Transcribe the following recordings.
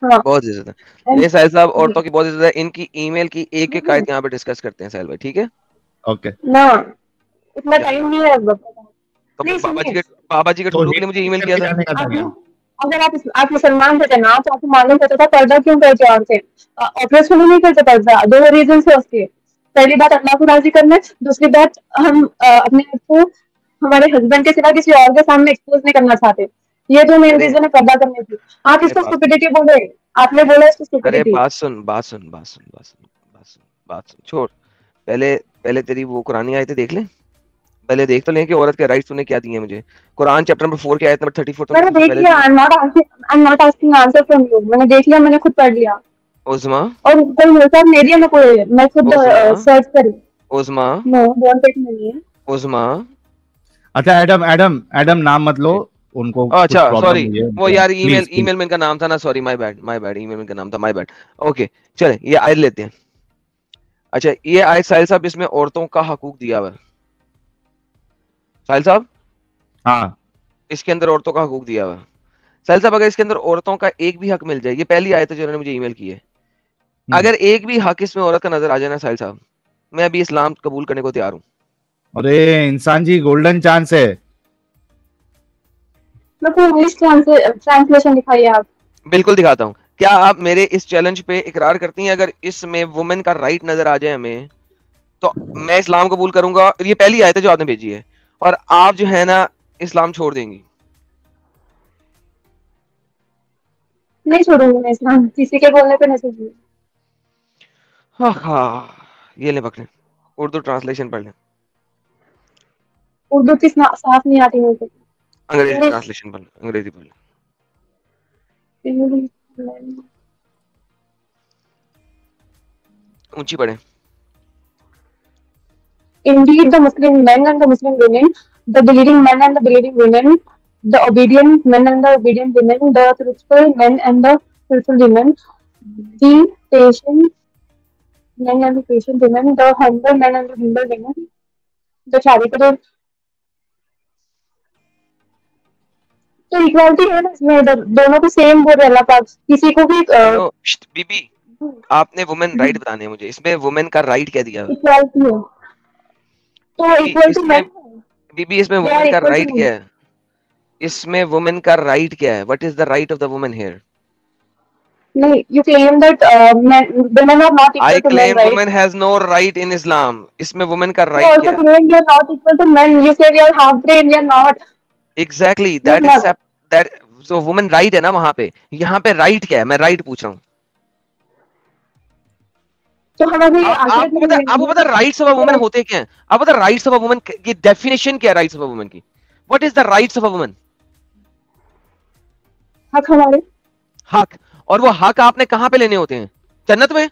हाँ बहुत इज्जत है। and- ये साहिल साहब, औरतों की बहुत इज्जत है। इनकी ईमेल की एक एक आयत यहाँ पे डिस्कस करते हैं साहिल भाई, ठीक है? ओके। ना इतना क्या टाइम नहीं है अब। तो नहीं फिर सुनिए, बाबा जी के तो ठुड्डू के लिए मुझे हिट ईमेल किया करके था। जाने का था आप क्या? अगर आप मुसलमान थे ना तो आपको मालूम होता था पर्दा क्यों करते औरतें ऑब्वियसली नहीं करते पर्दा। दो रीजन है उसके। पहली बात अल्लाह को राजी करना, दूसरी बात हम अपने आप को हमारे हस्बैंड के सिवा किसी और के सामने एक्सपोज नहीं करना चाहते। ये दो मेन अरे रीजन है पर्दा करने की। आप अरे इसको बात स्टुपिडिटी बोले, आपने बोला इसको अरे स्टुपिडिटी। बात सुन, बात सुन, बात सुन, बात सुन, बात सुन, बात सुन, छोड़। पहले पहले तेरी वो कुरानी आयतें देख ले। पहले देख तो लें कि औरत के राइट्स तूने क्या दिए हैं मुझे। कुरान चैप्टर नंबर 4 की आयत नंबर 34 तूने मैंने सबसे देख पहले लिया। दी है। I am not asking answer from you. मैंने देख लिया, मैंने खुद पढ़ लिया। उज़मा, और कोई मेरे नहीं दिया, मैं खुद उज़मा, सर्च करी। उज़मा, नो डोंट टेक नहीं है। उज़मा। अच्छा एडम, एडम नाम मत लो, उनको कुछ अच्छा प्रॉब्लम सॉरी, हुई है वो उनको, यार ईमेल प्लीज प्लीज। ईमेल में इनका नाम था ना, sorry, my bad, my bad, email में इनका नाम था, माय बैड। ओके, चले ये आयत लेते हैं। अच्छा, ये आयत साहिल साहब, इसमें औरतों का हकूक दिया हुआ है साहिल साहब। हाँ इसके अंदर औरतों का हकूक दिया हुआ है साहिल साहब। अगर इसके अंदर औरतों का एक भी हक मिल जाए, ये पहली आयत है जो उन्होंने मुझे ईमेल की है। अगर एक भी हक इसमें औरत का नजर आ जाए ना साहिल साहब, मैं अभी इस्लाम कबूल करने को तैयार हूँ। अरे इंसान जी, गोल्डन चांस है। मेरे को इंग्लिश ट्रांसलेशन दिखाइए आप। बिल्कुल दिखाता हूँ। क्या आप मेरे इस चैलेंज पे इकरार करती हैं, अगर इसमें वुमेन का राइट नजर आ जाए हमें, तो मैं इस्लाम कबूल करूंगा। ये पहली आयत है जो आपने भेजी है, और आप जो है ना इस्लाम छोड़ देंगी। नहीं छोड़ूंगी मैं इस्लाम, किसी के बोलने पे नहीं छोड़ूंगी। हाँ हाँ, ये ले पकड़े, उर्दू ट्रांसलेशन पढ़ लें। उर्दू की साफ नहीं आती मेरे को। अंग्रेजी इंग्लिश ट्रांसलेशन पढ़ लें, अंग्रेजी पढ़ लें। इंग्लिश ऊंची पढ़े। Indeed, the Muslim men and the Muslim women, the believing men and the believing women, the obedient men and the obedient women, the truthful men and the truthful women, the patient men and the patient women, the humble men and the humble women, the charitable। तो equality है ना इसमें, दोनों को same बोल रहे अल्लाह पाक। किसी को भी हेलो बीबी, आपने वुमेन राइट बताने हैं मुझे। इसमें वुमेन का राइट क्या दिया हुआ इक्वालिटी है तो है? इक्वल टू इसमें मैन बीबी, इसमें दे वुमेन आर का इक्वल टू राइट मैन। क्या है? इसमें वुमेन का राइट क्या है? What is the right of the woman here? नहीं, you claim that women are not I equal to men, claim right? Women has no right in Islam. इसमें women का You right also क्या है? claim you're not equal to men. You say you're half brain, you're not. Exactly, You're that is not. That. So women right है ना वहां पे। यहाँ पे राइट क्या है? मैं राइट पूछ रहा हूँ। तो हम अभी आखिरत आपको में पता, आपको मिलेंगे पता राइट्स ऑफ अ वुमन तो होते क्या हैं? आपको पता राइट्स ऑफ अ वुमन की डेफिनेशन क्या है? राइट्स ऑफ अ वुमन की, what is the rights of a woman? हक हमारे। हक। और वो हक आपने कहां पे लेने होते हैं? जन्नत में।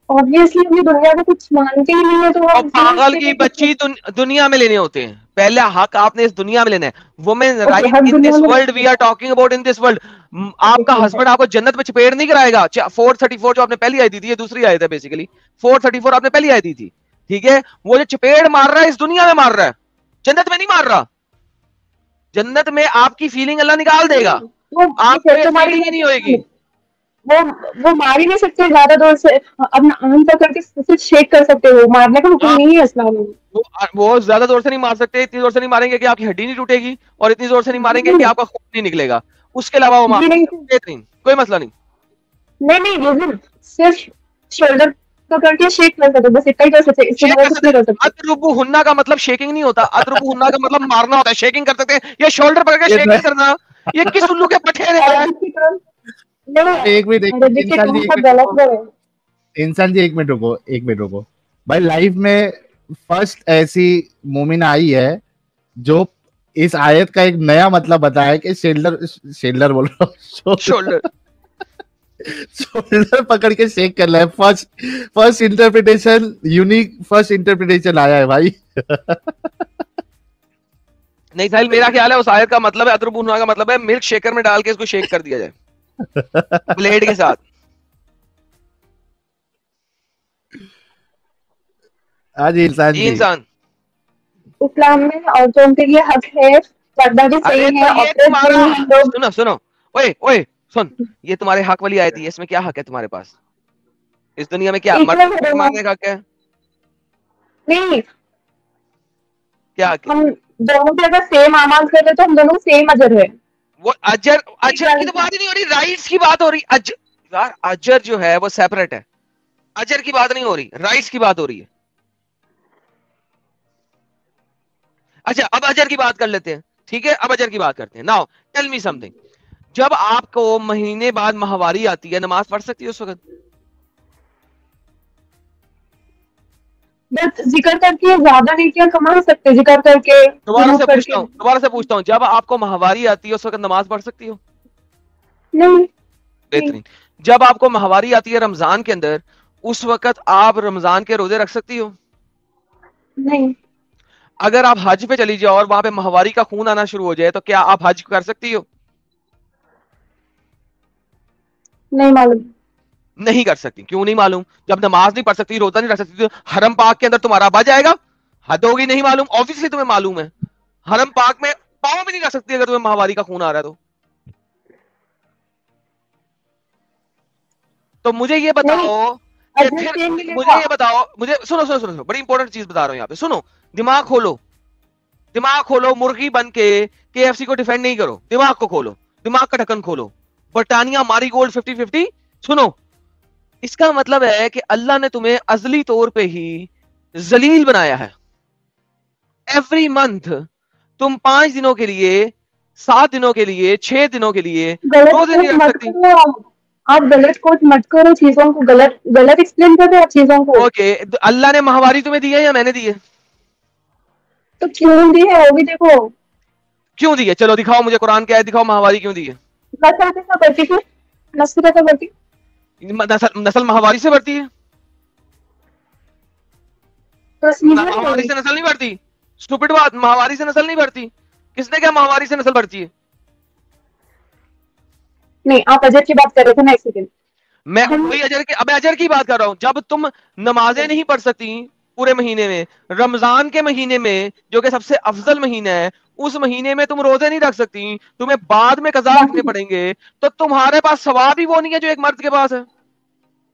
ऑब्वियसली हम ये दुनिया में कुछ मानते ही नहीं है तो और हम क्यों पागल इसके की लिए कुछ। बच्ची, दुनिया में लेने होते हैं। पहले हक आपने इस दुनिया में लेना है। वुमेन ओके, राइट हक इन दुनिया दिस में world, we are talking about in this world. Okay आपका ठीक है। हस्बैंड आपको जन्नत में चपेट नहीं कराएगा। 434 जो आपने पहली आयत दी थी, ये दूसरी आयत है बेसिकली। 434 आपने पहली आयत दी थी, ठीक है? वो जो चपेट मार रहा है इस दुनिया में मार रहा है, जन्नत में नहीं मार रहा। जन्नत में आपकी फीलिंग अल्लाह निकाल देगा, वो आपको फिर ये तो मार ही फीलिंग ही नहीं होगी। नहीं। वो वो मार ही नहीं सकते ज्यादा दूर से। अपना आम पकड़ के सिर्फ शेक कर सकते हो, मारने का हुक्म हाँ, नहीं है इस्लाम में। वो ज्यादा जोर से नहीं मार सकते। इतनी जोर से नहीं मारेंगे कि आपकी हड्डी नहीं टूटेगी, और इतनी जोर से नहीं मारेंगे कि आपका खून नहीं निकलेगा। उसके अलावा वो मार जी नहीं, सकते हैं, बेहतरीन, कोई मसला नहीं। नहीं नहीं, सिर्फ शोल्डर पकड़ के शेक कर सकते, बस इतना ही कर सकते, इसके शेक अलावा कर कुछ सकते नहीं कर हैं। सकते। अतरुबु हुन्ना का मतलब शेकिंग नहीं होता। अतरुबु हुन्ना का मतलब मारना होता है, शेकिंग कर सकते हैं। ये शोल्डर पकड़ के ये शेक तो नहीं करना। ये किस उल्लू के पठेरे हैं? अरबिक की टर्म नहीं, एक मिनट, अरबिक की इंसान जी टर्म एक का मिनट गलत रुको, है। इंसान जी एक मिनट रुको, एक मिनट रुको। भाई लाइफ में फर्स्ट ऐसी मोमिन आई है जो इस आयत का एक नया मतलब बताया कि शेल्डर, शेल्डर बोल रहा हूँ, शोल्डर। शोल्डर पकड़ के शेक कर रहा है। First first interpretation, unique first interpretation आया है भाई। नहीं साहिल, मेरा ख्याल है उस आयत का मतलब है, अतरुबु हुन्ना का मतलब है मिल्क शेकर में डाल के इसको शेक कर दिया जाए ब्लेड के साथ। आज इंसान जी जी, इंसान। इस्लाम में औरतों के लिए हक है, पर्दा भी अरे सही तो है, ये ऑपरेट तुम्हारा, नहीं है हम लोग। सुनो सुनो, ओए ओए सुन, ये तुम्हारे हक वाली आयत है, इसमें क्या हक है तुम्हारे पास? इस दुनिया में क्या Equal मर्द है मारने का हक है? नहीं, क्या हक है? हम दोनों भी अगर सेम अमाल कर रहे तो हम दोनों को सेम अजर है। वो अजर अजर की तो बात ही नहीं हो रही, राइट्स की बात हो रही। यार अजर जो है वो सेपरेट है, अजर की बात नहीं हो रही, राइट्स की बात हो रही है। अच्छा अब अजर की बात कर लेते हैं, ठीक है, अब अजर की बात करते हैं। नाउ टेल मी समथिंग, जब आपको महीने बाद माहवारी आती है, नमाज पढ़ सकती है उस वक्त? बस जिक्र करके ज्यादा नेकियां कमा सकते, जिक्र करके दोबारा से करके पूछता हूं, जब आपको माहवारी आती है उस वक्त नमाज पढ़ सकती हो? नहीं। बेहतरीन। जब आपको माहवारी आती है रमजान के अंदर, उस वक्त आप रमजान के रोजे रख सकती हो? नहीं अगर आप हज पे चली जाओ और वहां पे माहवारी का खून आना शुरू हो जाए तो क्या आप हज कर सकती हो? नहीं मालूम। नहीं कर सकती। क्यों नहीं मालूम? जब नमाज नहीं पढ़ सकती, रोजा नहीं रख सकती, तो हरम पाक के अंदर तुम्हारा बच जाएगा? हद होगी नहीं मालूम, ऑब्वियसली तुम्हें मालूम है। हरम पाक में पाँव भी नहीं रख सकती अगर तुम्हें माहवारी का खून आ रहा है तो मुझे ये बताओ कि अजर फिर सेम मुझे मिलेगा। ये बताओ, मुझे सुनो सुनो सुनो सुनो, बड़ी इंपॉर्टेंट चीज बता रहा हूं यहाँ पे, सुनो। दिमाग खोलो, दिमाग खोलो, मुर्गी बन के केएफसी को डिफेंड नहीं करो, दिमाग को खोलो, दिमाग का ढक्कन खोलो। ब्रिटानिया मारी गोल्ड 50-50, सुनो। इसका मतलब है कि अल्लाह ने तुम्हें अजली तौर पे ही जलील बनाया है। एवरी मंथ तुम 5 दिनों के लिए, 7 दिनों के लिए, 6 दिनों के लिए गलत रोजे नहीं कोट रख मत सकती। करो आप गलत कोट मत करो चीजों को, गलत गलत एक्सप्लेन कर रहे हो आप चीजों को। ओके, तो अल्लाह ने माहवारी तुम्हें दी है या मैंने दी है? तो क्यों दी है वो भी देखो। क्यों दी है? चलो दिखाओ मुझे, कुरान की आयत दिखाओ, माहवारी क्यों दी है? नस्ल कैसा करती थी, नस्ल कैसा करती। नस्ल माहवारी से बढ़ती है? तो सीजन माहवारी से नस्ल नहीं बढ़ती। स्टूपिड बात, माहवारी से नस्ल नहीं बढ़ती। किसने क्या माहवारी से नस्ल बढ़ती है? नहीं, आप अजर की बात कर रहे थे ना एक सेकंड। मैं वही अजर की, अब अजर की बात कर रहा हूं। जब तुम नमाजें नहीं पढ़ सकती पूरे महीने में, रमजान के महीने में जो कि सबसे अफजल महीना है, उस महीने में तुम रोजे नहीं रख सकती, तुम्हें बाद में कज़ा रखने पड़ेंगे, तो तुम्हारे पास सवाब ही वो नहीं है जो एक मर्द के पास है।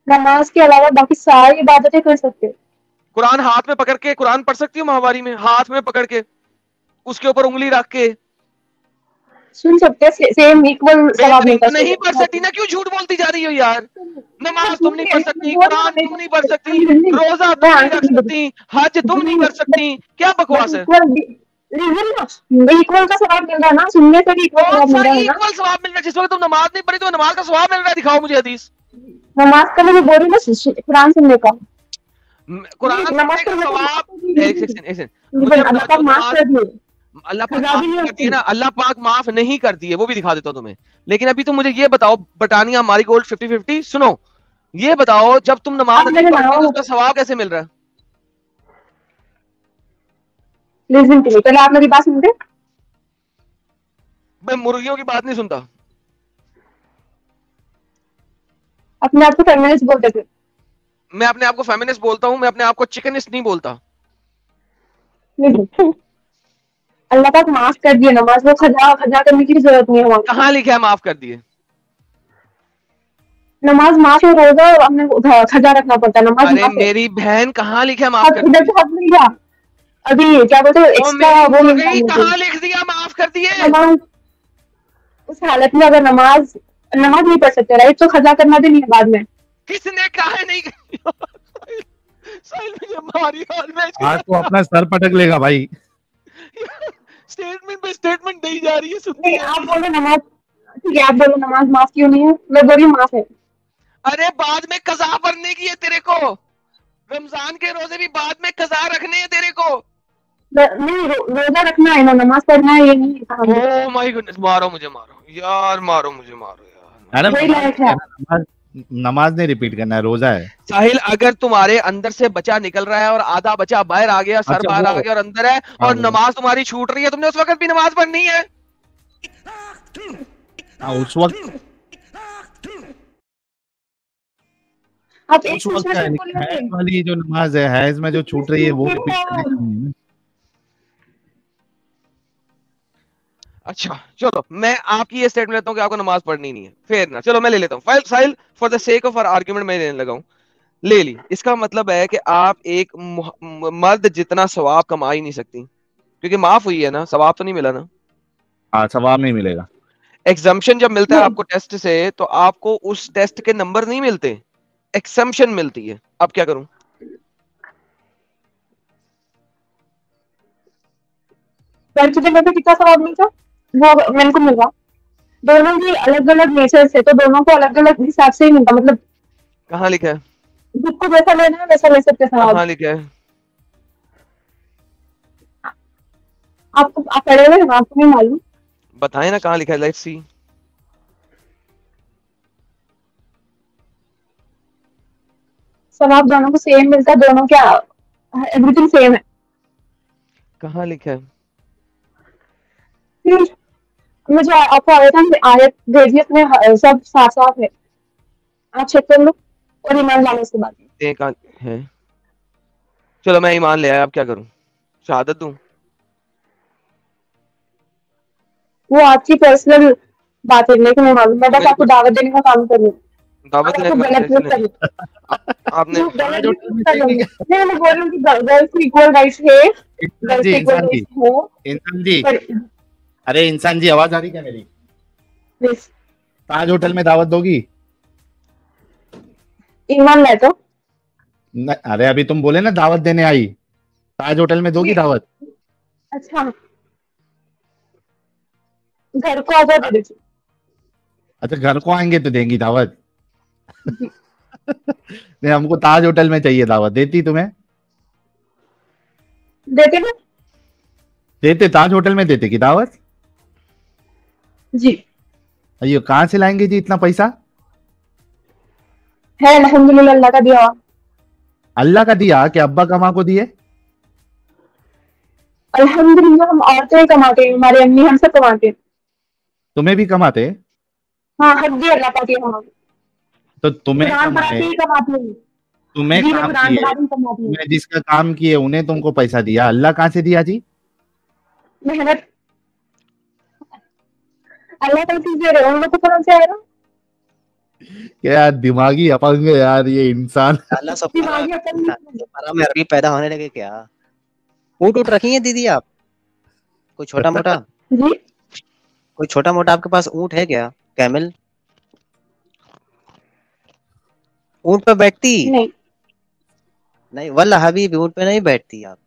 नमाज के अलावा बाकी सारी इबादतें कर सकते हो। कुरान हाथ में पकड़ के कुरान पढ़ सकती हो माहवारी में, हाथ में पकड़ के, उसके ऊपर उंगली रख के? सुन सकते हैं, सेम इक्वल सवाब मिलता है। नहीं पढ़ सकती ना, क्यों झूठ बोलती जा रही हो यार? नमाज तुम नहीं पढ़ सकती, कुरान तुम नहीं पढ़ सकती, रोजा तुम नहीं रख सकती, हज तुम नहीं कर सकती, क्या बकवास है? इक्वल का सवाब मिल रहा है ना, सुनने से भी इक्वल कौन सवाब सा मिल रहा है ना। इक्वल सवाब मिल रहा है? जिस वक्त तुम नमाज नहीं पढ़ी तो नमाज का सवाब मिल रहा है, दिखाओ मुझे हदीस। नमाज का मैं बोल रही हूँ ना, कुरान सुनने का। कुरान नमाज का पढ़ने का सवाब, एक सेकंड मुझे अल्लाह बता पाक दो, माफ कर दिए। अल्लाह पाक सजा माफ भी नहीं कर दिए होती। ना, अल्लाह पाक माफ नहीं कर दिए, वो भी दिखा देता हूं तुम्हें। लेकिन अभी तुम मुझे ये बताओ, ब्रिटानिया मारी गोल्ड 50-50, सुनो, ये बताओ जब तुम नमाज अब नहीं मैंने पढ़ती तो बनाओ, उसका सवाब कैसे मिल रहा है? लिसन टू मी, पहले आप मेरी बात सुनते। मैं मुर्गियों की बात नहीं सुनता। अपने आप को फेमिनिस्ट बोलते थे। मैं अपने आप को फेमिनिस्ट बोलता हूं, मैं अपने आप को चिकनिस्ट नहीं बोलता। अल्लाह पाक माफ कर दिए, नमाज को खजा खजा करने की जरूरत नहीं है वहां। कहां लिखा है माफ कर दिए? नमाज माफ है, रोजा हमने खजा रखना पड़ता है, नमाज अरे माफ है। मेरी बहन कहां लिखा है माफ कर इधर दिए? से हक मिल गया, अभी क्या बोलते हैं ओ एक्स्ट्रा मेरी वो मिल मुर्गी, गया। कहां लिख दिया माफ कर दिए? नमाज उस हालत में अगर नमाज नमाज नहीं पढ़ सकते राइट, तो खजा करना भी नहीं है बाद में। किसने कहा है नहीं? साहिल मुझे मारी और मैं आज तो अपना सर पटक लेगा भाई। स्टेटमेंट पे स्टेटमेंट दी जा रही है, सुनती नहीं, है। आप बोलो नमाज, ठीक है आप बोलो नमाज माफ क्यों नहीं है, मैं बोल रही हूँ माफ है। अरे बाद में कज़ा पढ़ने की है तेरे को, रमजान के रोजे भी बाद में कज़ा रखने हैं तेरे को। नहीं, रोजा रखना है ना, नमाज पढ़ना है, ये नहीं है। ओह माय गुडनेस, मारो मुझे, मारो यार, मारो मुझे, मारो यार। मैडम वही लायक है। नमाज नहीं रिपीट करना है, रोजा है। साहिल, अगर तुम्हारे अंदर से बच्चा निकल रहा है और आधा बच्चा बाहर आ गया, सर अच्छा, बाहर आ वो- गया और अंदर है, हाँ, और वो- नमाज तुम्हारी छूट रही है, तुमने उस वक्त भी नमाज पढ़नी है। उस वक्त आप एक उस वक्त दूसरे क्या से है, बोल रहे हैज वाली जो नमाज है, हैज में जो छूट रही है वो रिपीट करनी है। अच्छा चलो, मैं आपकी ये स्टेटमेंट लेता हूँ कि आपको नमाज पढ़नी नहीं है, फेयर ना, चलो मैं ले लेता हूँ। Fine Sahil, for the sake of our argument मैं लेने लगा हूँ, ले ली। इसका मतलब है कि आप एक मर्द जितना सवाब कमा ही नहीं सकती, क्योंकि माफ हुई है ना, सवाब तो नहीं मिला ना। हाँ, सवाब नहीं मिलेगा। एग्जाम्पशन जब मिलता है नहीं, आपको टेस्ट से, तो आपको उस टेस्ट के नंबर नहीं मिलते, एक्सेम्पशन मिलती है। अब क्या करूं? पर तुझे मेरे को कितना सवाब मिलता वो मेरे को मिल रहा। दोनों की अलग अलग नेचर से, तो दोनों को अलग अलग हिसाब से ही मिलता, मतलब कहाँ लिखा है? जिसको जैसा लेना है वैसा ले सकते हैं सवाब। कहाँ लिखा है? आपको आप पढ़े हुए हैं, आपको नहीं मालूम? बताएं ना कहाँ लिखा है, लेट्स सी। सवाब दोनों को सेम मिलता है, दोनों क्या एवरीथिंग सेम है। कहाँ लिखा है? फिर मुझे आपको आयत भेजिए अपने, सब साफ साफ है, आप चेक कर लो और ईमान लाने उसके बाद। कहाँ है? चलो मैं ईमान ले आया, अब क्या करूं? शहादत दूं? वो आपकी पर्सनल बात है, लेकिन मैं मालूम, मैं बस आपको दावत देने का काम कर रही हूँ। दावत आप देने तो का गलत यूज कर रहे हो। आपने जो गलत यूज कर रहे हो। नहीं, मैं बोल रही हूँ कि गर्ल्स को इक्वल राइट्स है, इंसान गर्ल्स जी, को इक्वल इंसान जी, राइट्स हो, इंसान जी, पर अरे इंसान जी, आवाज आ रही क्या मेरी? प्लीज ताज होटल में दावत दोगी? ईमान लाए तो। अरे अभी तुम बोले ना दावत देने आई, ताज होटल में दोगी दावत? अच्छा, घर को आजाद दे दीजिए। अच्छा, घर को आएंगे तो देंगी दावत? नहीं, हमको ताज होटल में चाहिए दावत, देती तुम्हें? देते ना देते, ताज होटल में देते की दावत? जी, अयो, कहाँ से लाएंगे जी इतना पैसा? है अल्हम्दुलिल्लाह, अल्लाह का दिया। अल्लाह का दिया कि अब्बा कमा को दिए? अल्हम्दुलिल्लाह हम औरतें ही कमाते हैं, हमारी अम्मी हम सब कमाते हैं। तुम्हें भी कमाते? हाँ, हक दिया अल्लाह पाक ने हमारे। तो तुम्हें कुरान कमाए, पढ़ाते ही कमाती हूँ। तुम्हें जी, मैं काम कुरान किए, पढ़ाती ही कमाती हूँ। तुम्हें जिसका काम किए उन्हें तुमको पैसा दिया, अल्लाह कहाँ से दिया जी? मेहनत अल्लाह का चीज दे रहे हो, उन लोग को कौन से आएगा? क्या दिमागी अपंग है यार ये इंसान। अल्लाह सब दिमागी अकल नहीं है। हराम में अरबी पैदा होने लगे क्या? ऊँट उठ रखी है दीदी आप? कोई छोटा मोटा, जी, कोई छोटा मोटा आपके पास ऊँट है क्या? कैमल? ऊँट पे बैठती नहीं। नहीं, वल्ला हबीबी ऊँट पे नहीं बैठती आप।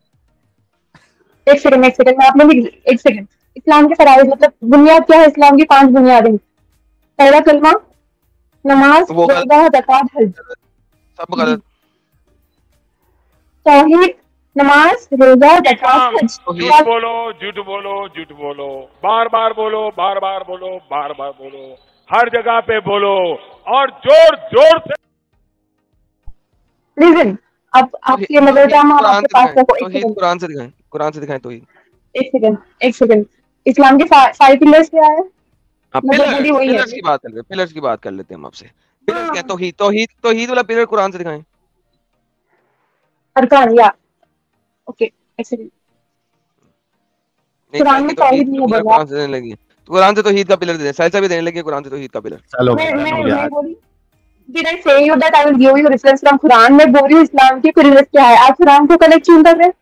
एक सेकंड, मैं आपने भी एक सेकंड। इस्लाम के फराइज, मतलब बुनियाद क्या है इस्लाम की? 5 बुनियादें। पहला कलमा, नमाज, वो गलत, रोजा, ज़कात, हज। सब गलत। तौहीद, नमाज, रोजा, ज़कात, हज। झूठ बोलो, झूठ बोलो, झूठ बोलो, बार बार बोलो, बार बार बोलो, बार बार बोलो, हर जगह पे बोलो और जोर जोर से। लिसन, अब आपके मदर टंग आप कुरान आपके से पास दिखाएं, रखो। एक तौहीद सेकंड, कुरान से दिखाएं, कुरान से दिखाएं तौहीद। एक सेकंड। इस्लाम के 5 पिलर्स क्या है? हाँ, मतलब बड़ी वही है। पिलर्स की बात कर रहे हैं, पिलर्स की बात कर लेते हैं हम आपसे। पिलर्स क्या है? हाँ, तौहीद, तौहीद, तौहीद वाला पिलर कुरान से दिखाएं। अरकान, या ओके, एक सेकंड। नहीं, कुरान में तौहीद नहीं है पिलर बोला। कुरान से देने लगी है, तो कुरान से तौहीद का पिलर दे दें। साइसा भी देने लगी है कुरान से तौहीद का पिलर। चलो मैं बोली, did I say you that I will give you reference from Quran? मैं बोल रही हूँ इस्लाम के पिलर्स क्या है, आप कुरान को कनेक्ट क्यों कर रहे हैं?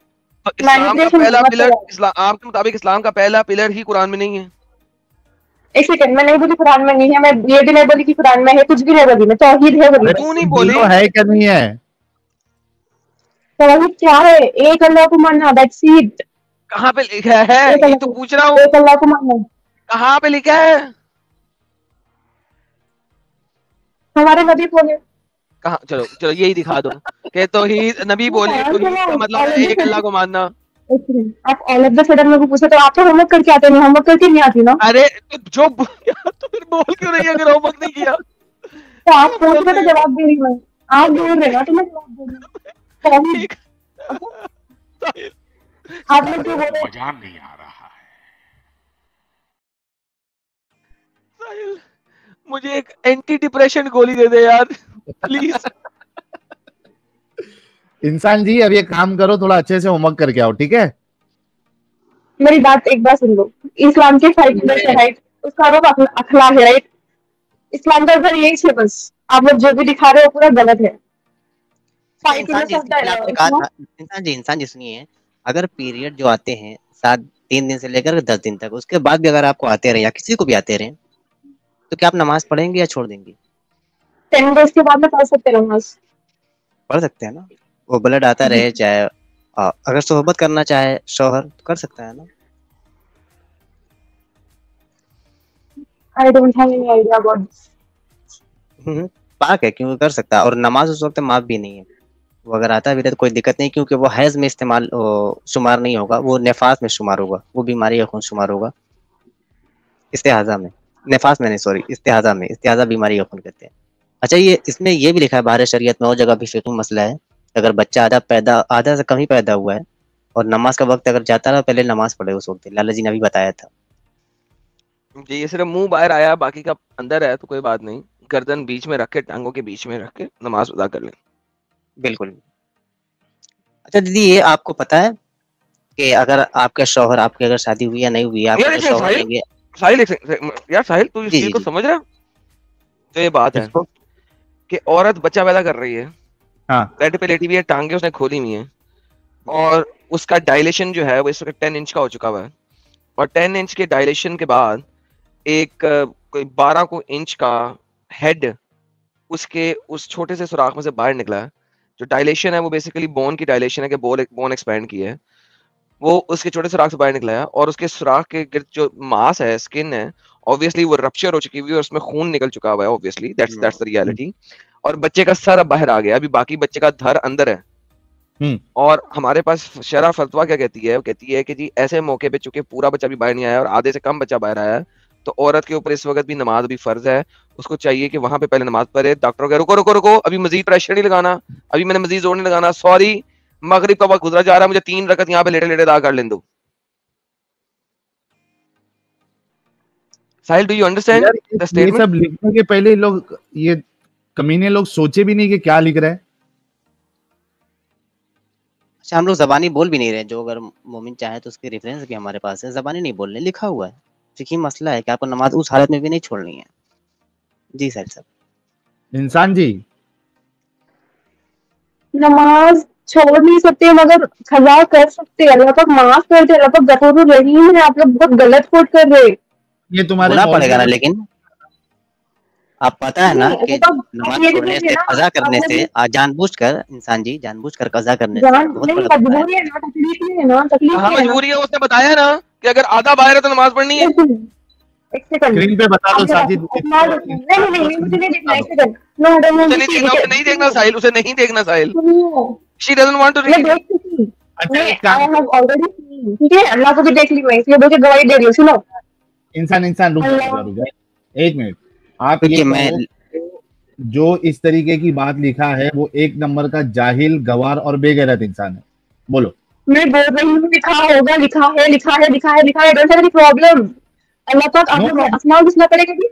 तो इस्लाम का Manipulation पहला मत पिलर, करो। इस्लाम आपके मुताबिक इस्लाम का पहला पिलर ही कुरान में नहीं है? एक सेकंड, मैं नहीं बोली कुरान में नहीं है, मैं ये भी नहीं बोली कि कुरान में है, कुछ भी नहीं बोली, मैं तौहीद है बोली। क्यों नहीं बोली? बोलो है क्या नहीं है? तौहीद क्या है? एक अल्लाह को मानना, दैट्स इट। कहाँ पे लिखा है? एक ये अल्लाह तो को, पूछ रहा हूँ, एक अल्लाह को मानना कहाँ पे लिखा है? हमारे नबी बोले। कहाँ? चलो चलो यही दिखा दो कि तौहीद, नबी बोले तौहीद का मतलब है एक अल्लाह को मानना। एक सेकंड, आप ऑल ऑफ द सडन मेरे को पूछे तो आप तो होमवर्क करके आते नहीं, होमवर्क करके नहीं आती ना, अरे तो जो तो फिर बोल क्यों रही है अगर होमवर्क नहीं किया? तो आप पूछ रहे तो जवाब दे रही हूँ, आप बोल रहे ना तो मैं जवाब दे रही हूँ। तौहीद, आप लोग जो बोल रहे हैं, मजा नहीं आ रहा है। साहिल, मुझे एक एंटी डिप्रेशन गोली दे दे यार, प्लीज। इंसान जी अब ये काम करो, थोड़ा अच्छे से होमवर्क करके आओ, ठीक है? मेरी बात एक बार सुन लो। इस्लाम के 5 पिलर्स है, राइट? उसका नाम अखलाक है, राइट? इस्लाम का घर यही है बस। आप लोग जो भी दिखा रहे हो पूरा गलत है। तो 5 इंसान पिलर्स ऑफ जी, आपने कहा द था, इंसान जी सुनिए, अगर पीरियड जो आते हैं 3 दिन से लेकर 10 दिन तक, उसके बाद भी अगर आपको आते रहे या किसी को भी आते रहे, तो क्या आप नमाज पढ़ेंगे या छोड़ देंगे? 10 डेज के बाद में पढ़ सकते हो नमाज। पढ़ सकते हैं ना, वो ब्लड आता रहे, चाहे अगर सोहबत करना चाहे शौहर तो कर सकता है ना। I don't have any idea about this. पाक है, क्यों कर सकता है। और नमाज उस वक्त माफ भी नहीं है, वो अगर आता भी रहे तो कोई दिक्कत नहीं, क्योंकि वो हैज में इस्तेमाल शुमार नहीं होगा, वो नेफास में शुमार होगा, वो बीमारी का खून शुमार होगा इस्तेहाजा में, नेफास में नहीं, सॉरी, इस्तेहाजा में। इस्तेहाजा बीमारी का खून कहते हैं। अच्छा, ये इसमें ये भी लिखा है बाहर शरीयत में, और जगह भी फिक्र मसला है, अगर बच्चा आधा से कम ही पैदा हुआ है और नमाज का वक्त अगर जाता रहा, पहले नमाज पढ़े उस वक्त। लाला जी ने अभी बताया था जी, ये सिर्फ मुंह बाहर आया, बाकी का अंदर है तो कोई बात नहीं। गर्दन बीच में रख के, टांगों के बीच में रख के नमाज अदा कर लें। बिल्कुल। अच्छा दीदी, ये आपको पता है कि अगर आपका शौहर, आपकी अगर शादी हुई या नहीं हुई, यार आपका एक शौहर साहिल, रहेंगे। साहिल यार साहिल, तू इस जी चीज जी को जी समझ रहा है? तो ये बात है इसको कि औरत बच्चा पैदा कर रही है, हाँ बेड पे लेटी हुई है, टांगे उसने खोली हुई है, और उसका डायलेशन जो है वो इस वक्त 10 इंच का हो चुका हुआ है। और 10 इंच के डायलेशन के बाद एक कोई 12 इंच का हेड उसके उस छोटे से सुराख में से बाहर निकला है। जो डायलेशन है वो बेसिकली बोन की डायलेशन है कि बोन एक्सपैंड की है, वो उसके छोटे सुराख से बाहर निकला है। और उसके सुराख के गिर्द जो मांस है, स्किन है, ऑब्वियसली वो रप्चर हो चुकी हुई है और उसमें खून निकल चुका हुआ है, ऑब्वियसली दैट्स द रियलिटी। और बच्चे का सर अब बाहर आ गया, अभी बाकी बच्चे का धर अंदर है। और हमारे पास शरह फतवा क्या कहती है? वो कहती है कि जी ऐसे मौके पे चूंकि पूरा बच्चा भी बाहर नहीं आया और आधे से कम बच्चा बाहर आया है, तो औरत के ऊपर इस वक्त भी नमाज भी फर्ज है। उसको चाहिए कि वहां पे पहले नमाज पढ़े। डॉक्टर कहे रुको रुको रुको, अभी मजीद प्रेशर नहीं लगाना, अभी मैंने मजीद जोर नहीं लगाना, सॉरी मगरिब का वक्त गुजरा जा रहा है, मुझे 3 रकत यहाँ पे लेटे लेटे अदा कर लेने दो। साहिल, डू यू अंडरस्टैंड यार, द ये स्टेटमेंट? सब लिखने के पहले लोग, ये कमीने लोग सोचे भी नहीं कि क्या लिख रहे हैं। अच्छा, हम लोग जबानी बोल भी नहीं रहे, जो अगर मोमिन चाहे तो उसके रेफरेंस भी हमारे पास है। जबानी नहीं बोल रहे, लिखा हुआ है। फिकी मसला है कि आपको नमाज उस हालत में भी नहीं छोड़नी है। जी साहिल साहब। इंसान जी, नमाज छोड़ नहीं सकते मगर खजा कर सकते। अल्लाह पाक माफ कर दे, अल्लाह पाक गफूर रहीम है। आप लोग बहुत गलत कोट कर रहे हैं। ये तुम्हारे होना मौलवी पड़ेगा ना, लोग- लेकिन आप पता है ना नहीं, कि अल्लाह पाक नमाज ये भी छोड़ने बोलिए से, ना, कज़ा करने आपने से, भी जानबूझकर, इंसान जी जानबूझकर कज़ा करने से जान बहुत नहीं, बड़ा गुनाह है। मजबूरी है ना, तकलीफ नहीं है ना, तकलीफ हाँ नहीं है ना। मजबूरी है, उसने बताया ना कि अगर आधा बाहर है तो नमाज पढ़नी है। एक सेकंड, स्क्रीन पे बता दो आपने साजिद। नहीं नहीं नहीं, मुझे नहीं देखना। एक सेकंड, नो आई डोंट उसे वांट नहीं टू सी। देखना, उसे नहीं देखना साहिल, उसे नहीं देखना साहिल। सुनिए, शी डजंट वांट टू मैं रीड। देख चुकी। अच्छा, मैं एक काम आई हैव ऑलरेडी सीन, ठीक है? अल्लाह को भी देख ली मैं, इसलिए मुझे गवाही दे रही हूँ। सुनो, इंसान इंसान रुक अल्लाह जा, रुक जा, एक मिनट। आप ये क्योंकि मैं कहो, जो इस तरीके की बात लिखा है वो एक नंबर का जाहिल, गवार और बेगैरत इंसान है। बोलो। मैं बोल रही हूँ, लिखा होगा, लिखा है, लिखा है, लिखा है, लिखा है। Don't have any problem. Allah पाक आप नो लोग प्रॉब्लम, अस्माउल हुस्ना पढ़े कभी?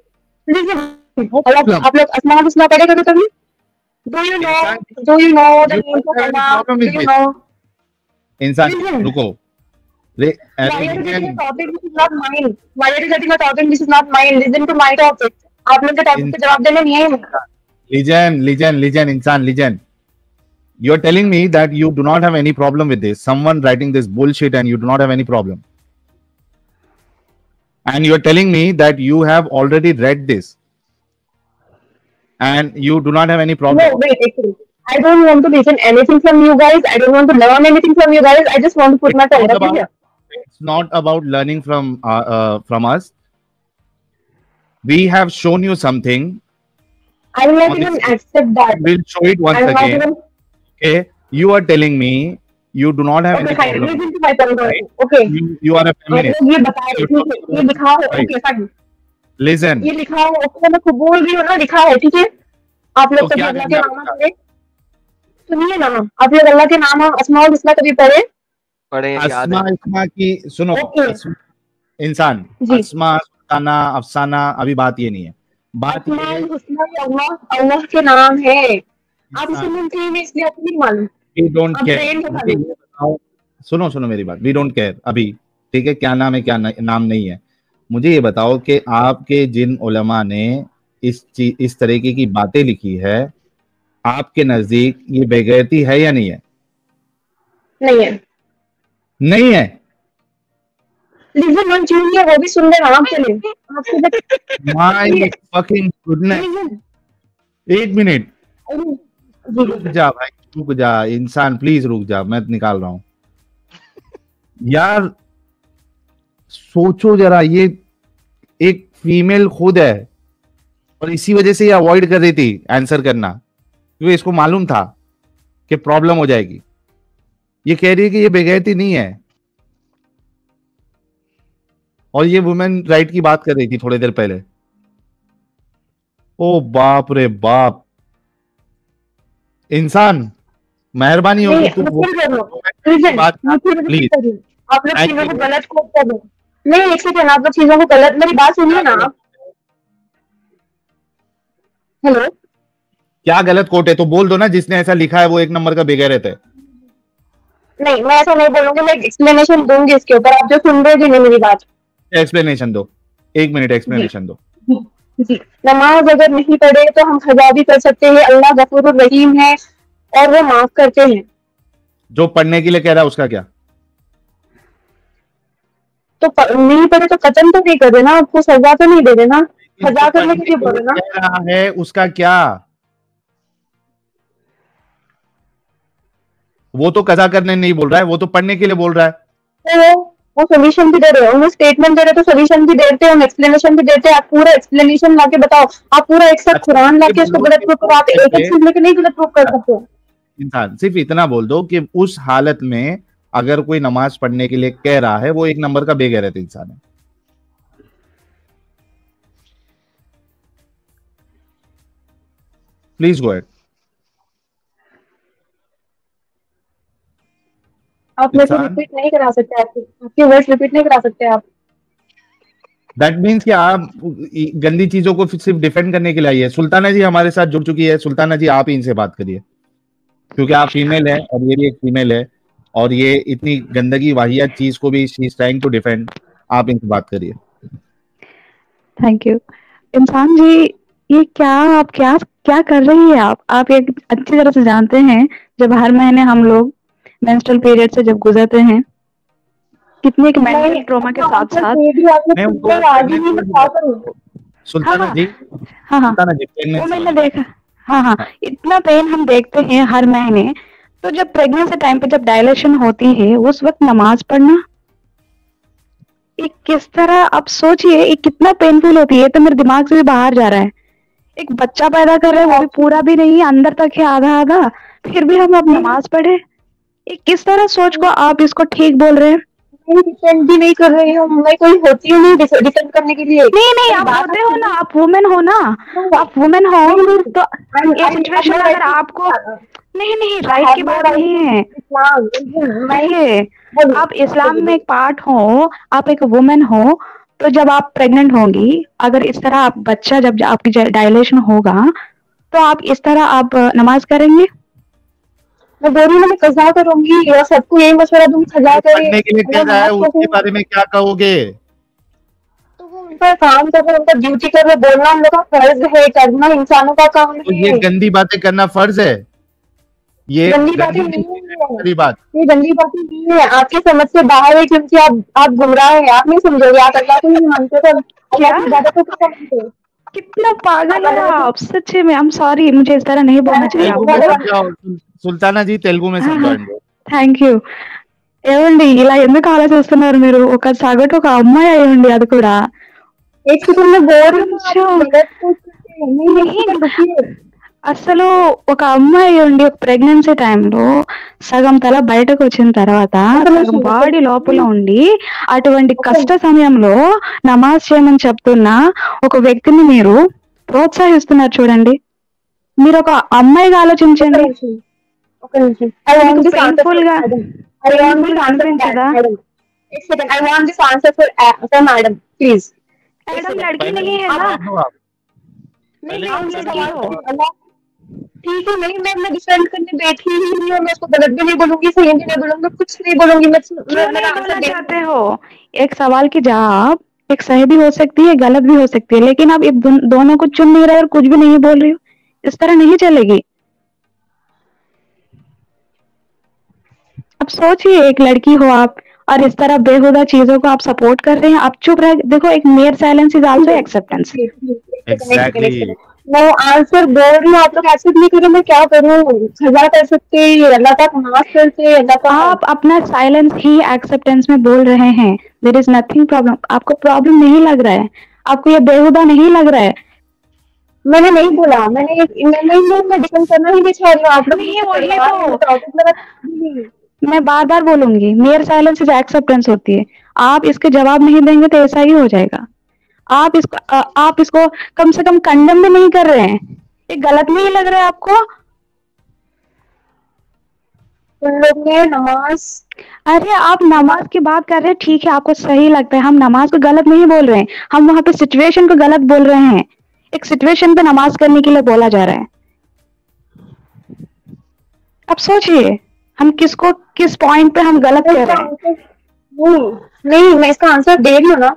No problem. आप लोग अस्माउल हुस्ना पढ़े कभी? डू यू नो इंसान, the you names don't of have any Allah? problem do with you this. No? इंसान Listen. रुको। Why are you getting a topic which is not mine? Why are you getting a topic which is not mine? Listen to my topic. आप लोग के topic पे जवाब देने नहीं है। Lijan, insan, Lijan. You're telling me that you do not have any problem with this. Someone writing this bullshit and you do not have any problem. And you're telling me that you have already read this. And you do not have any problem. No, wait, actually. I don't want to listen anything from you guys. I don't want to learn anything from you guys. I just want to put my point of view here. It's not about learning from us. We have shown you something. I will not On even this- accept that. We'll show it once I will not again. even. Okay, you are telling me you do not have Okay, any fine. problem. Listen to my point of view. Okay. You are a आप feminist. लोग ये बता रहे, ठीक है? ये लिखा है, Right. okay, fine. Listen. ये लिखा है, okay, मैं खुद बोल रही हूँ ना, लिखा है, ठीक है? आप लोग तो कभी क्या अल्लाह के करना नाम पढ़े? सुनिए ना, आप लोग अल्लाह के नाम अस्माउल हुस्ना कभी पढ़े? पढ़े, याद अस्मा है। इस्मा की सुनो। Okay. इंसान, जी। अस्मा, सुल्ताना, अफसाना, अभी बात ये नहीं है। बात ये है, अस्माउल हुस्ना ये अल्लाह के नाम है। आप इसे मिलते ही नहीं, इसलिए आपको नहीं मालूम। we don't अब care. ट्रेन में मुझे ये बताओ, सुनो मेरी बात, we don't care अभी, ठीक है, क्या नाम है क्या नाम नहीं है। मुझे ये बताओ कि आपके जिन उलमा ने इस तरीके की बातें लिखी है, आपके नजदीक ये बेगैरती है या नहीं है? नहीं है। नहीं है। लिजन वन चाहिए, वो भी सुन लेना आप चले आपको। माय फकिंग गुडनेस, एक मिनट रुक जा भाई, रुक जा इंसान, प्लीज रुक जा, मैं निकाल रहा हूं यार। सोचो जरा, ये एक फीमेल खुद है और इसी वजह से ये अवॉइड कर रही थी आंसर करना, क्योंकि इसको मालूम था कि प्रॉब्लम हो जाएगी। ये कह रही है कि ये बेगैरती नहीं है, और ये वुमेन राइट की बात कर रही थी थोड़ी देर पहले। ओ बाप रे बाप, इंसान मेहरबानी होगी तू बात प्लीज। आप लोग चीजों को गलत कोट कर दो। नहीं, एक सेकंड, आप लोग चीजों को गलत, मेरी बात सुनिए ना आप। हेलो, क्या गलत कोट है तो बोल दो ना, जिसने ऐसा लिखा है वो एक नंबर का बेगैरत है। नहीं मैं ऐसा नहीं बोलूंगी, मैं एक्सप्लेनेशन दूंगी इसके ऊपर, आप जो सुन रहे हो नहीं मेरी बात। एक्सप्लेनेशन दो, एक मिनट एक्सप्लेनेशन दो। जी, नमाज अगर नहीं पढ़े तो हम खजा भी कर सकते हैं, अल्लाह गफूर रहीम है और वो माफ करते हैं। जो पढ़ने के लिए कह रहा है उसका क्या? तो नहीं पढ़े तो कत्ल तो नहीं कर देना, आपको सजा तो नहीं दे देना, सजा करने के लिए बोले ना। कह रहा है उसका क्या? वो तो कजा करने नहीं बोल रहा है, वो तो पढ़ने के लिए बोल रहा है। तो वो सोल्यूशन भी दे रहे हो, स्टेटमेंट दे रहे तो सोल्यूशन भी देते हैं, एक्सप्लेनेशन भी देते हैं। आप पूरा एक्सप्लेनेशन लाके बताओ, आप पूरा एक साथ कुरान लाके उसको गलत प्रूफ करो, आप एक चीज लेके नहीं गलत प्रूफ कर सकते। इंसान सिर्फ इतना बोल दो कि उस हालत में अगर कोई नमाज पढ़ने के लिए कह रहा है, वो एक नंबर का बेगैरत इंसान है। Please go ahead. आप मेरे को रिपीट नहीं करा सकते, आपके वर्ड्स रिपीट नहीं करा सकते आप। दैट मीन्स कि आप गंदी चीजों को सिर्फ डिफेंड करने के लिए आई है। सुल्ताना जी हमारे साथ जुड़ चुकी है। सुल्ताना जी आप ही इनसे बात करिए, क्योंकि आप फीमेल है और ये भी एक फीमेल है, और ये इतनी गंदगी वाहियात चीज को भी she is trying to defend. आप इनसे बात करिए। Thank you. इंसान जी, ये आप क्या कर रही है? आप एक अच्छी तरह से जानते हैं, जब हर महीने हम लोग मेंस्ट्रुअल पीरियड से जब गुजरते हैं, कितने के मेंटल ट्रॉमा के साथ साथ। सुल्ताना जी, हाँ सुल्ताना जी, वो मैंने देखा। हाँ, इतना पेन हम देखते हैं हर महीने। तो जब प्रेगनेंसी टाइम पे जब डायलेशन होती है, उस वक्त नमाज पढ़ना एक किस तरह, आप सोचिए एक कितना पेनफुल होती है। तो मेरे दिमाग से भी बाहर जा रहा है। एक बच्चा पैदा कर रहे हैं, वो भी पूरा भी नहीं, अंदर तक है आधा आधा, फिर भी हम अब नमाज पढ़े। एक किस तरह सोच को आप इसको ठीक बोल रहे हैं? डिफेंड भी नहीं कर रही हूँ मैं, कोई होती हूँ नहीं डिफेंड करने के लिए। नहीं आप होते हो ना, आप वुमेन हो ना, आप वुमेन हो तो ये सिचुएशन अगर आपको नहीं राइट की बात नहीं है। आप इस्लाम में एक पार्ट हो, आप एक वुमेन हो, तो जब आप प्रेग्नेंट होंगी, अगर इस तरह आप बच्चा जब आपकी डायलेशन होगा, तो आप इस तरह आप नमाज करेंगे? मैं बोल रही हूँ मैं कज़ा करूंगी, या सबको यही मशवरा दूंगी कज़ा करें। पढ़ने के लिए कह रहा है, उसके बारे में क्या कहोगे? तो वो उनका काम कर रहे, उनका ड्यूटी कर रहे, बोलना हम लोग का फर्ज है, करना इंसानों का काम है। तो ये गंदी बातें करना फर्ज है? ये गंदी बातें नहीं है, गंदी बात, ये गंदी बातें नहीं है, आपकी समझ से बाहर है, क्योंकि आप गुमराह है, आप नहीं समझोगे, आप अल्लाह को नहीं मानते, तो अल्लाह की इबादत को कैसे मानते? कितना पागल है आप, सच्चे में। आई एम सॉरी, मुझे इस तरह नहीं बोलना चाहिए। సుల్తానా జీ తెలుగు में समझाएंगे। Thank you. ఏమండి ఇలా ఎందుకు ఆలోచిస్తున్నారు మీరు? ఒక సగటు ఒక అమ్మాయి అయ్యండి, అది కూడా అసలు ఒక అమ్మాయి ఉండి ప్రెగ్నెన్సీ టైంలో సగం తల బయటకు వచ్చిన తర్వాత సగం బాడీ లోపల ఉండి అటువంటి కష్ట సమయంలో నమాజ్ చేయమని చెప్తున్న ఒక వ్యక్తిని మీరు ప్రోత్సహిస్తున్నారు చూడండి. మీరు ఒక అమ్మాయిగా ఆలోచించండి. पेनफुल गा అనిపించదా? I want this answer for madam, please. Madam लड़की नहीं है ना? नहीं, ठीक है, नहीं मैं डिफेंड करने बैठी ही नहीं हूँ, मैं उसको गलत भी नहीं बोलूंगी, सही भी नहीं बोलूंगी, कुछ नहीं बोलूंगी। क्यों मेरा नहीं आंसर बोलना दे। चाहते हो? एक सवाल की जवाब एक सही भी हो सकती है, गलत भी हो सकती है, लेकिन आप एक दोनों को चुन नहीं रहे और कुछ भी नहीं बोल रही हो, इस तरह नहीं चलेगी। अब सोचिए, एक लड़की हो आप और इस तरह बेहुदा चीजों को आप सपोर्ट कर रहे हैं, आप चुप रहे। देखो, एक mayor silence is also acceptance. Exactly. मैं आंसर बोल रही हूँ, आप लोग एक्सेप्ट नहीं करो, मैं क्या करूँ? सजा कर सकते, अल्लाह तक माफ करते, अल्लाह तक। आप अपना साइलेंस ही एक्सेप्टेंस में बोल रहे हैं। There is nothing problem. आपको प्रॉब्लम नहीं लग रहा है, आपको ये बेहुदा नहीं लग रहा है। मैंने नहीं बोला, मैं डिफेंड करना ही नहीं चाह रही हूँ। आप लोग नहीं, वही तो टॉपिक लगा। मैं बार बार बोलूंगी, मेयर साइलेंस इज एक्सेप्टेंस होती है। आप इसके जवाब नहीं देंगे तो ऐसा ही हो जाएगा। आप इसको कम से कम कंडम भी नहीं कर रहे हैं, ये गलत नहीं लग रहा है आपको? उन लोग ने नमाज, अरे आप नमाज की बात कर रहे हैं, ठीक है, आपको सही लगता है, हम नमाज को गलत नहीं बोल रहे हैं, हम वहां पे सिचुएशन को गलत बोल रहे हैं। एक सिचुएशन पे नमाज करने के लिए बोला जा रहा है। अब सोचिए, हम किसको किस पॉइंट पे हम गलत कह रहे हैं। नहीं, मैं इसका आंसर दे रही हूँ ना।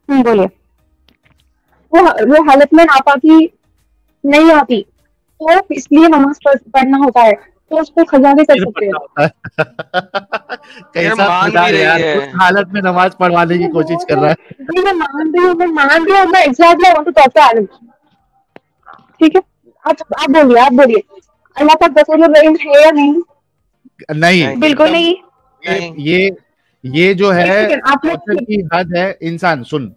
बोलिए। वो हालत में नापाकी नहीं आती, तो इसलिए नमाज पढ़ना होता है, तो उसको खजा भी कर सकते हैं। कैसा मान खुदा भी रही यार, है। उस हालत में नमाज पढ़वाने की कोशिश कर रहा है। नहीं, मैं मान रही हूँ, मैं exactly want to talk to Alam. ठीक है, आप बोलिए अल्लाह का गफूर रहीम है या नहीं? नहीं, बिल्कुल नहीं। ये जो है आपने टॉर्चर की हद है। इंसान सुन,